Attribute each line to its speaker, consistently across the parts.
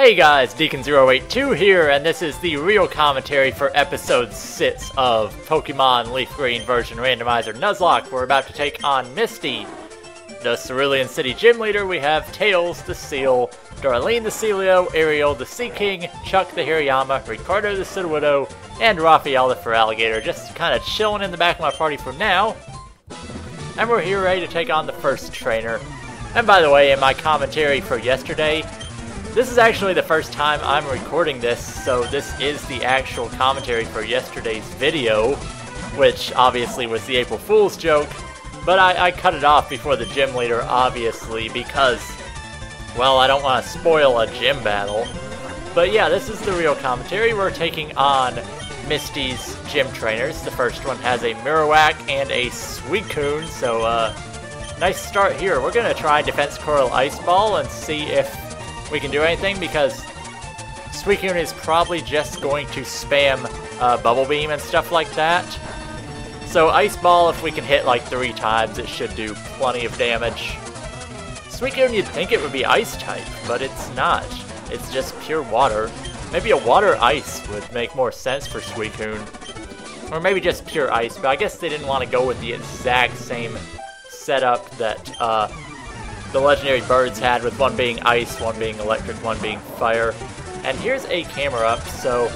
Speaker 1: Hey guys, Deacon082 here, and this is the real commentary for episode 6 of Pokemon LeafGreen version Randomizer Nuzlocke. We're about to take on Misty, the Cerulean City Gym Leader. We have Tails the Seal, Darlene the Celio, Ariel the Sea King, Chuck the Hirayama, Ricardo the Sudowoodo, and Raphael the Feraligatr, just kind of chilling in the back of my party for now. And we're here ready to take on the first trainer. And by the way, in my commentary for yesterday, this is actually the first time I'm recording this, so this is the actual commentary for yesterday's video, which obviously was the April Fool's joke, but I cut it off before the gym leader, obviously, because, well, I don't want to spoil a gym battle. But yeah, this is the real commentary. We're taking on Misty's gym trainers. The first one has a Marowak and a Suicune, so nice start here. We're going to try Defense Coral Ice Ball and see if we can do anything, because Suicune is probably just going to spam Bubble Beam and stuff like that. So Ice Ball, if we can hit like 3 times, it should do plenty of damage. Suicune, you'd think it would be Ice type, but it's not. It's just pure water. Maybe a Water Ice would make more sense for Suicune. Or maybe just pure Ice, but I guess they didn't want to go with the exact same setup that the legendary birds had, with one being ice, one being electric, one being fire. And here's a camera up, so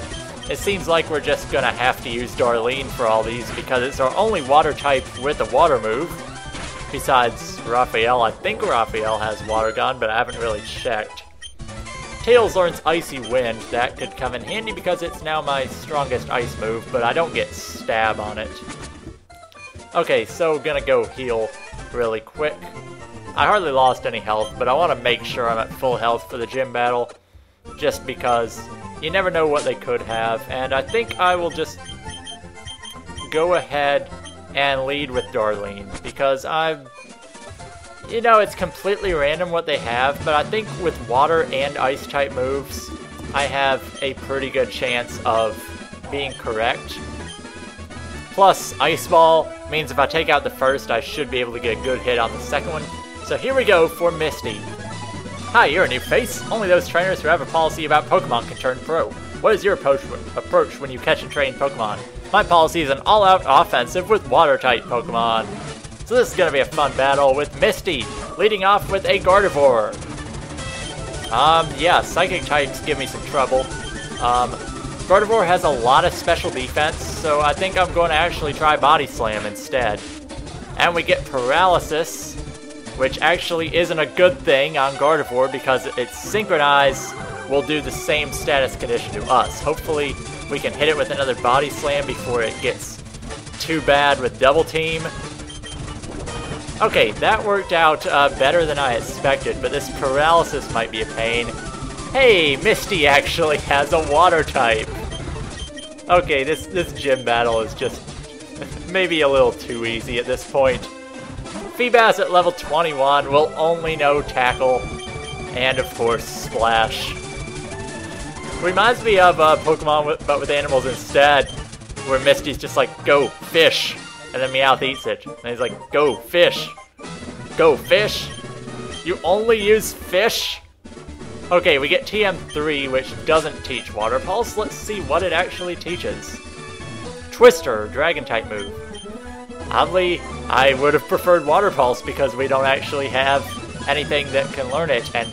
Speaker 1: it seems like we're just gonna have to use Darlene for all these, because it's our only water type with a water move. Besides Raphael. I think Raphael has Water Gun, but I haven't really checked. Tails learns Icy Wind. That could come in handy because it's now my strongest ice move, but I don't get stab on it. Okay, so gonna go heal really quick. I hardly lost any health, but I want to make sure I'm at full health for the gym battle, just because you never know what they could have. And I think I will just go ahead and lead with Darlene, because you know, it's completely random what they have, but I think with water and ice type moves, I have a pretty good chance of being correct. Plus, Ice Ball means if I take out the first, I should be able to get a good hit on the second one. So here we go for Misty. Hi, you're a new face. Only those trainers who have a policy about Pokemon can turn pro. What is your approach when you catch and train Pokemon? My policy is an all-out offensive with water-type Pokemon. So this is going to be a fun battle with Misty, leading off with a Gardevoir. Yeah, Psychic types give me some trouble. Gardevoir has a lot of special defense, so I think I'm going to actually try Body Slam instead. And we get Paralysis, which actually isn't a good thing on Gardevoir, because its Synchronize will do the same status condition to us. Hopefully we can hit it with another Body Slam before it gets too bad with Double Team. Okay, that worked out better than I expected, but this Paralysis might be a pain. Hey, Misty actually has a Water type. Okay, this gym battle is just maybe a little too easy at this point. Feebas at level 21 will only know Tackle, and of course Splash. Reminds me of Pokemon but with animals instead, where Misty's just like, go fish, and then Meowth eats it. And he's like, go fish. Go fish? You only use fish? Okay, we get TM3, which doesn't teach Water Pulse. Let's see what it actually teaches. Twister, Dragon-type move. Oddly, I would have preferred Water Pulse because we don't actually have anything that can learn it. And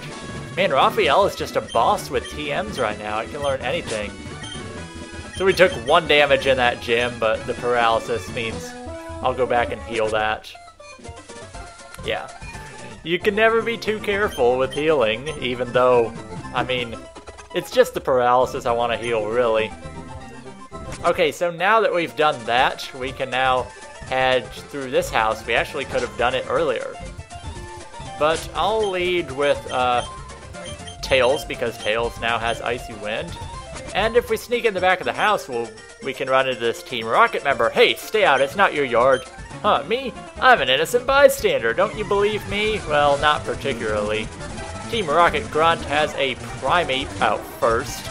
Speaker 1: man, Raphael is just a boss with TMs right now. It can learn anything. So we took 1 damage in that gym, but the Paralysis means I'll go back and heal that. Yeah. You can never be too careful with healing, even though, I mean, it's just the Paralysis I want to heal, really. Okay, so now that we've done that, we can now head through this house. We actually could have done it earlier. But I'll lead with Tails, because Tails now has Icy Wind. And if we sneak in the back of the house, we can run into this Team Rocket member. Hey, stay out, it's not your yard. Huh, me? I'm an innocent bystander. Don't you believe me? Well, not particularly. Team Rocket Grunt has a Primeape out first.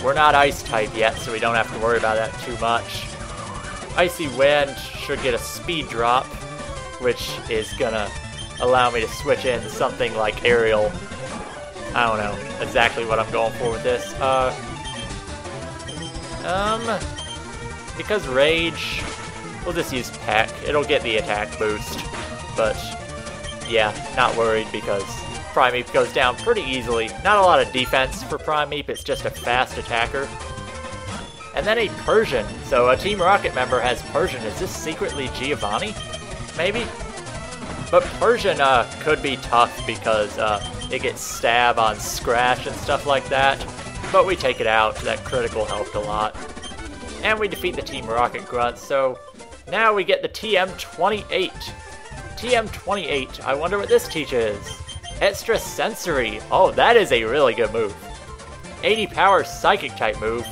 Speaker 1: We're not Ice type yet, so we don't have to worry about that too much. Icy Wind should get a speed drop, which is gonna allow me to switch in something like Ariel. I don't know exactly what I'm going for with this. Because Rage, we'll just use Peck. It'll get the attack boost. But, yeah, not worried because Primeape goes down pretty easily. Not a lot of defense for Primeape, it's just a fast attacker. And then a Persian. So a Team Rocket member has Persian. Is this secretly Giovanni? Maybe? But Persian could be tough because it gets stab on Scratch and stuff like that. But we take it out. That critical helped a lot. And we defeat the Team Rocket Grunt. So now we get the TM28. TM28. I wonder what this teaches. Extra Sensory. Oh, that is a really good move. 80 power Psychic type move.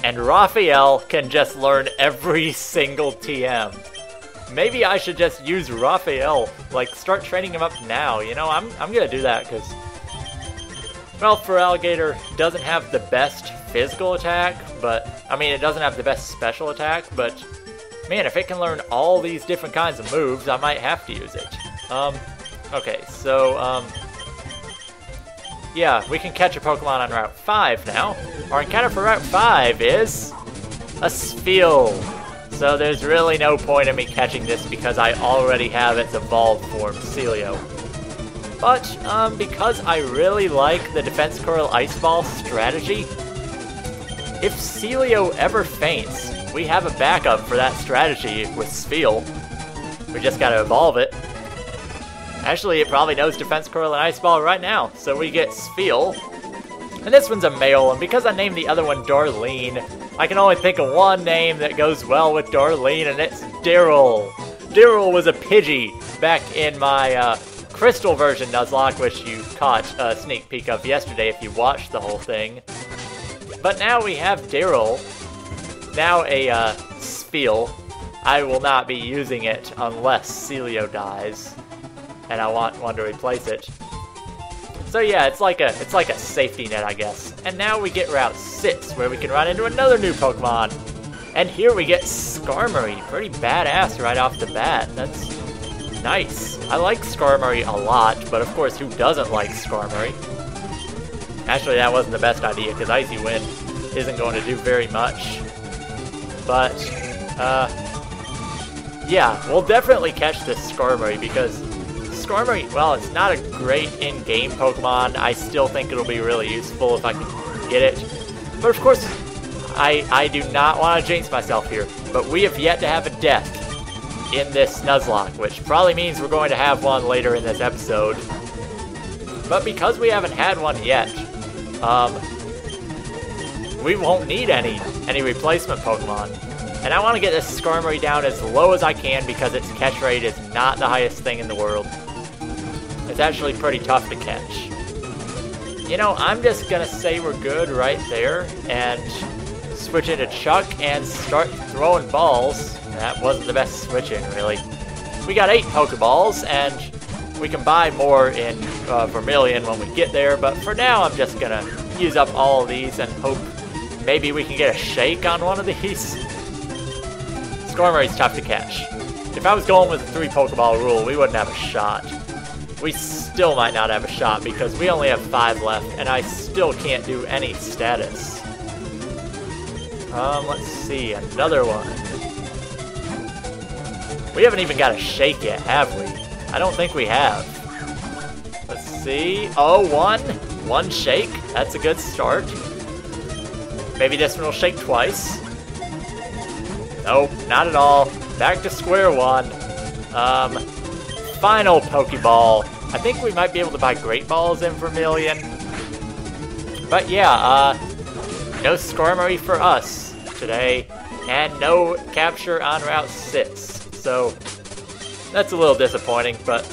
Speaker 1: And Raphael can just learn every single TM. Maybe I should just use Raphael, like start training him up now, you know, I'm gonna do that because, well, Feraligatr doesn't have the best physical attack, but, I mean, it doesn't have the best special attack, but, man, if it can learn all these different kinds of moves, I might have to use it. Okay, so, yeah, we can catch a Pokemon on Route 5 now. Our encounter for Route 5 is a Spheal. So there's really no point in me catching this because I already have its evolved form, Celio. But, because I really like the Defense Curl Ice Ball strategy, if Celio ever faints, we have a backup for that strategy with Spheal. We just gotta evolve it. Actually, it probably knows Defense Curl and Ice Ball right now, so we get Spheal. And this one's a male, and because I named the other one Darlene, I can only think of one name that goes well with Darlene, and it's Daryl. Daryl was a Pidgey back in my Crystal version Nuzlocke, which you caught a sneak peek of yesterday if you watched the whole thing. But now we have Daryl, now a Spheal. I will not be using it unless Celio dies, and I want one to replace it. So yeah, it's like a safety net, I guess. And now we get Route 6, where we can run into another new Pokemon. And here we get Skarmory. Pretty badass right off the bat. That's nice. I like Skarmory a lot, but of course, who doesn't like Skarmory? Actually, that wasn't the best idea, because Icy Wind isn't going to do very much. But, yeah, we'll definitely catch this Skarmory, because Skarmory, well, it's not a great in-game Pokemon. I still think it'll be really useful if I can get it. But of course, I do not want to jinx myself here. But we have yet to have a death in this Nuzlocke, which probably means we're going to have one later in this episode. But because we haven't had one yet, we won't need any replacement Pokemon. And I want to get this Skarmory down as low as I can because its catch rate is not the highest thing in the world. It's actually pretty tough to catch. You know, I'm just gonna say we're good right there and switch into Chuck and start throwing balls. That wasn't the best switch-in, really. We got 8 Pokeballs, and we can buy more in Vermilion when we get there, but for now I'm just gonna use up all of these and hope maybe we can get a shake on one of these. Skarmory's tough to catch. If I was going with the 3 Pokeball rule, we wouldn't have a shot. We still might not have a shot because we only have 5 left, and I still can't do any status. Let's see, another one. We haven't even got a shake yet, have we? I don't think we have. Let's see. Oh, one shake. That's a good start. Maybe this one will shake twice. Nope, not at all. Back to square one. Final Pokeball. I think we might be able to buy Great Balls in Vermilion. But yeah, no Skarmory for us today, and no capture on Route 6. So, that's a little disappointing, but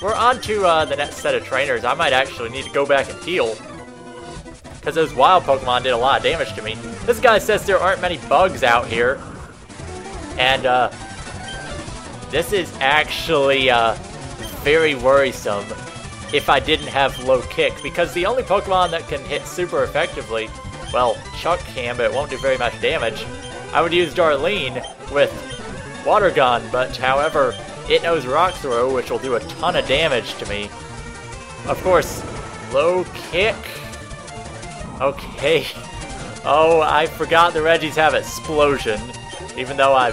Speaker 1: we're on to the next set of trainers. I might actually need to go back and heal, because those wild Pokemon did a lot of damage to me. This guy says there aren't many bugs out here, and this is actually very worrisome if I didn't have low kick, because the only Pokemon that can hit super effectively, well, Chuck can, but it won't do very much damage. I would use Darlene with Water Gun, but however, it knows Rock Throw, which will do a ton of damage to me. Of course, low kick. Okay. Oh, I forgot the Reggies have Explosion, even though I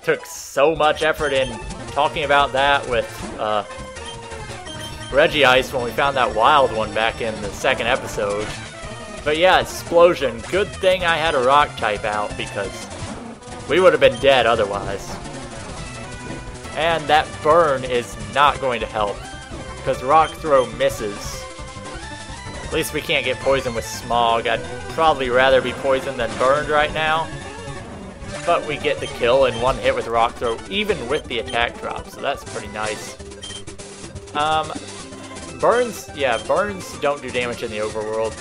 Speaker 1: took so much effort in talking about that with Reggie Ice when we found that wild one back in the second episode. But yeah, Explosion. Good thing I had a rock type out because we would have been dead otherwise. And that burn is not going to help because Rock Throw misses. At least we can't get poisoned with Smog. I'd probably rather be poisoned than burned right now. But we get the kill in one hit with Rock Throw, even with the attack drop, so that's pretty nice. Burns, yeah, burns don't do damage in the overworld.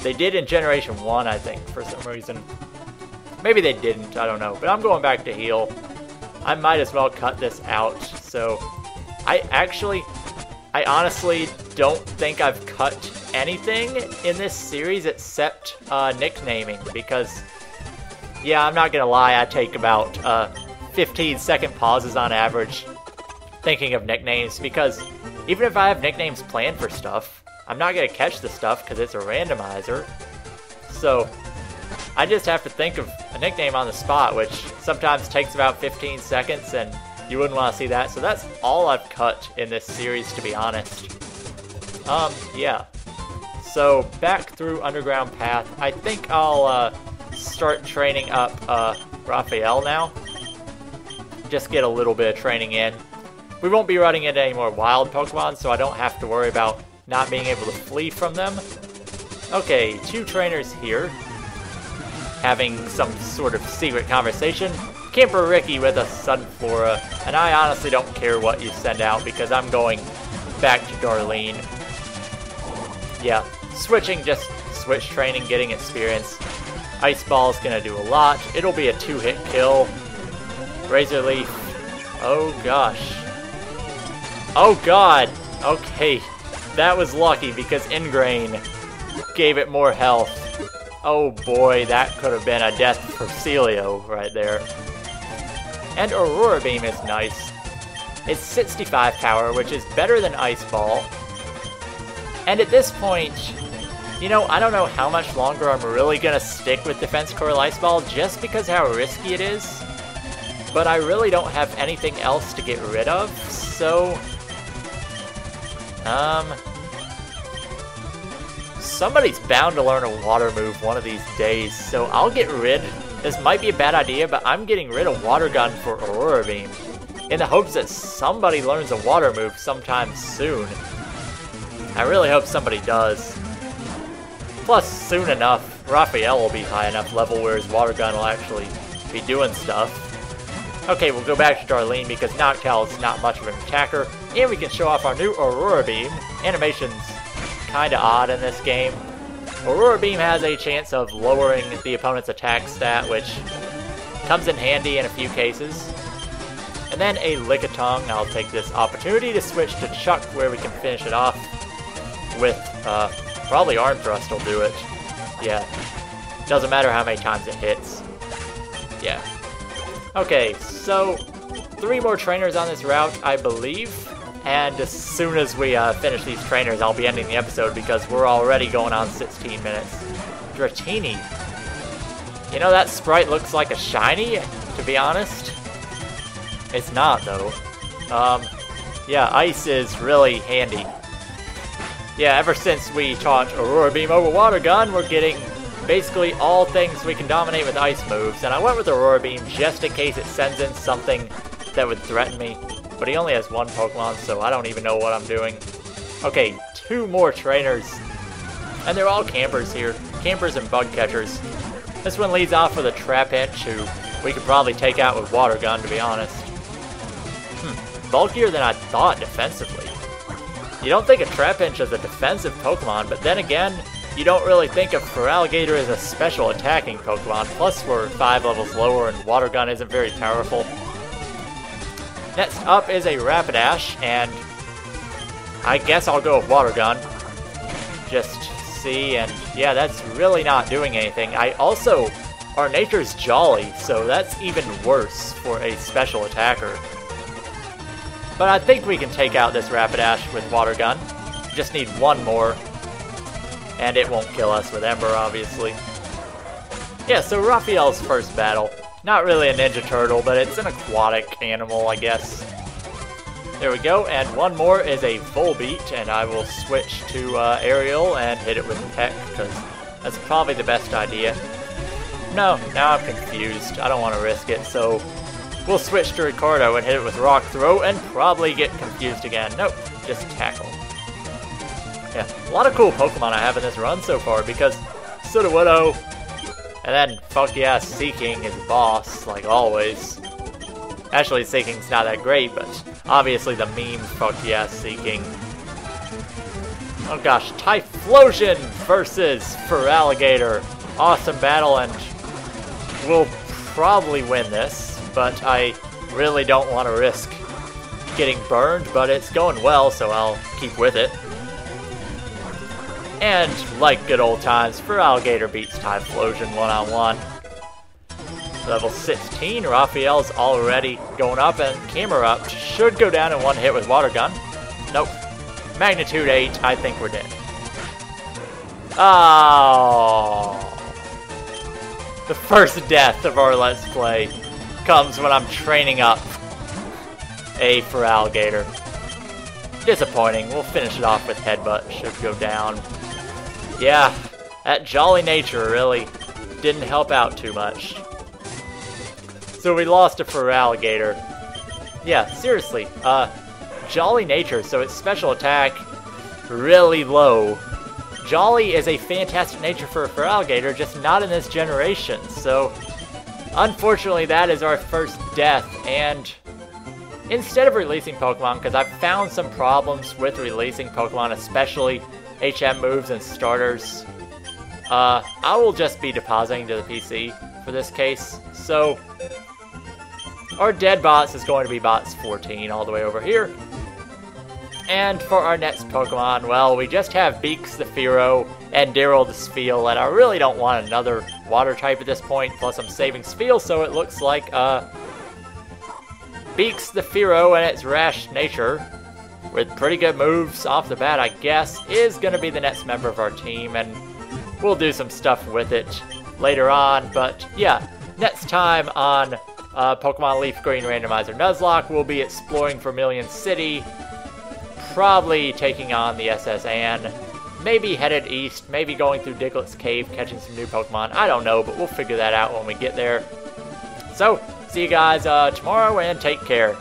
Speaker 1: They did in Generation 1, I think, for some reason. Maybe they didn't, I don't know. But I'm going back to heal. I might as well cut this out. So, I honestly don't think I've cut anything in this series except nicknaming, because, yeah, I'm not gonna lie, I take about 15-second pauses on average thinking of nicknames, because even if I have nicknames planned for stuff, I'm not gonna catch the stuff because it's a randomizer. So I just have to think of a nickname on the spot, which sometimes takes about 15 seconds, and you wouldn't want to see that. So that's all I've cut in this series, to be honest. Yeah. So back through Underground Path. I think I'll start training up Raphael now. Just get a little bit of training in. We won't be running into any more wild Pokemon, so I don't have to worry about not being able to flee from them. Okay, 2 trainers here, having some sort of secret conversation. Camper Ricky with a Sunflora, and I honestly don't care what you send out because I'm going back to Darlene. Yeah, switching, just switch training, getting experience. Ice Ball's gonna do a lot. It'll be a 2-hit kill. Razor Leaf. Oh gosh. Oh god! Okay, that was lucky because Ingrain gave it more health. Oh boy, that could have been a death for Celio right there. And Aurora Beam is nice. It's 65 power, which is better than Ice Ball. And at this point, you know, I don't know how much longer I'm really gonna stick with Defense Curl Ice Ball just because how risky it is. But I really don't have anything else to get rid of, so... somebody's bound to learn a water move one of these days, so I'll get rid... This might be a bad idea, but I'm getting rid of Water Gun for Aurora Beam, in the hopes that somebody learns a water move sometime soon. I really hope somebody does. Plus, soon enough, Raphael will be high enough level where his Water Gun will actually be doing stuff. Okay, we'll go back to Darlene because Noctowl is not much of an attacker, and we can show off our new Aurora Beam. Animation's kinda odd in this game. Aurora Beam has a chance of lowering the opponent's attack stat, which comes in handy in a few cases. And then a Lickitung. I'll take this opportunity to switch to Chuck where we can finish it off with, probably Arm Thrust will do it. Yeah, doesn't matter how many times it hits. Yeah. Okay, so 3 more trainers on this route, I believe. And as soon as we finish these trainers, I'll be ending the episode because we're already going on 16 minutes. Dratini. You know, that sprite looks like a shiny, to be honest. It's not, though. Yeah, Ice is really handy. Yeah, ever since we taught Aurora Beam over Water Gun, we're getting basically all things we can dominate with Ice moves. And I went with Aurora Beam just in case it sends in something that would threaten me. But he only has 1 Pokemon, so I don't even know what I'm doing. Okay, 2 more trainers. And they're all campers here. Campers and bug catchers. This one leads off with a Trapinch, who we could probably take out with Water Gun, to be honest. Bulkier than I thought defensively. You don't think of Trapinch as a defensive Pokemon, but then again, you don't really think of Feraligatr as a special attacking Pokemon. Plus, we're 5 levels lower, and Water Gun isn't very powerful. Next up is a Rapidash, and I guess I'll go with Water Gun. Just see, and yeah, that's really not doing anything. Our nature's Jolly, so that's even worse for a special attacker. But I think we can take out this Rapidash with Water Gun. Just need one more. And it won't kill us with Ember, obviously. Yeah, so Raphael's first battle. Not really a Ninja Turtle, but it's an aquatic animal, I guess. There we go, and one more is a Volbeat, and I will switch to Aerial and hit it with Peck, because that's probably the best idea. No, now I'm confused. I don't want to risk it, so we'll switch to Ricardo and hit it with Rock Throw and probably get confused again. Nope, just Tackle. Yeah, a lot of cool Pokemon I have in this run so far because Sudowoodo, and then fuck yeah, Seeking is boss, like always. Actually, Seeking's not that great, but obviously the meme fuck yeah, Seeking. Oh gosh, Typhlosion versus Feraligatr. Awesome battle, and we'll probably win this, but I really don't want to risk getting burned, but it's going well, so I'll keep with it. And, like good old times, Feraligatr beats Typhlosion one-on-one. Level 16, Raphael's already going up, and Camerupt should go down in one hit with Water Gun. Nope. Magnitude 8, I think we're dead. Oh. The first death of our Let's Play comes when I'm training up a Feraligatr. Disappointing. We'll finish it off with Headbutt. Should go down. Yeah, that Jolly Nature really didn't help out too much. So we lost to Feraligatr. Yeah, seriously. Jolly Nature, so its special attack really low. Jolly is a fantastic nature for a Feraligatr, just not in this generation. So, unfortunately, that is our first death. And instead of releasing Pokemon, because I've found some problems with releasing Pokemon, especially HM moves and starters, I will just be depositing to the PC for this case. So, our dead bots is going to be bots 14 all the way over here. And for our next Pokemon, well, we just have Beaks the Fearow and Daryl the Spheal, and I really don't want another water type at this point, plus I'm saving Spheal, so it looks like Beaks the Fearow and its rash nature, with pretty good moves off the bat, I guess, is going to be the next member of our team, and we'll do some stuff with it later on. But yeah, next time on Pokemon LeafGreen Randomizer Nuzlocke, we'll be exploring Vermilion City, probably taking on the SS Anne, maybe headed east, maybe going through Diglett's Cave, catching some new Pokemon. I don't know, but we'll figure that out when we get there. So, see you guys tomorrow, and take care.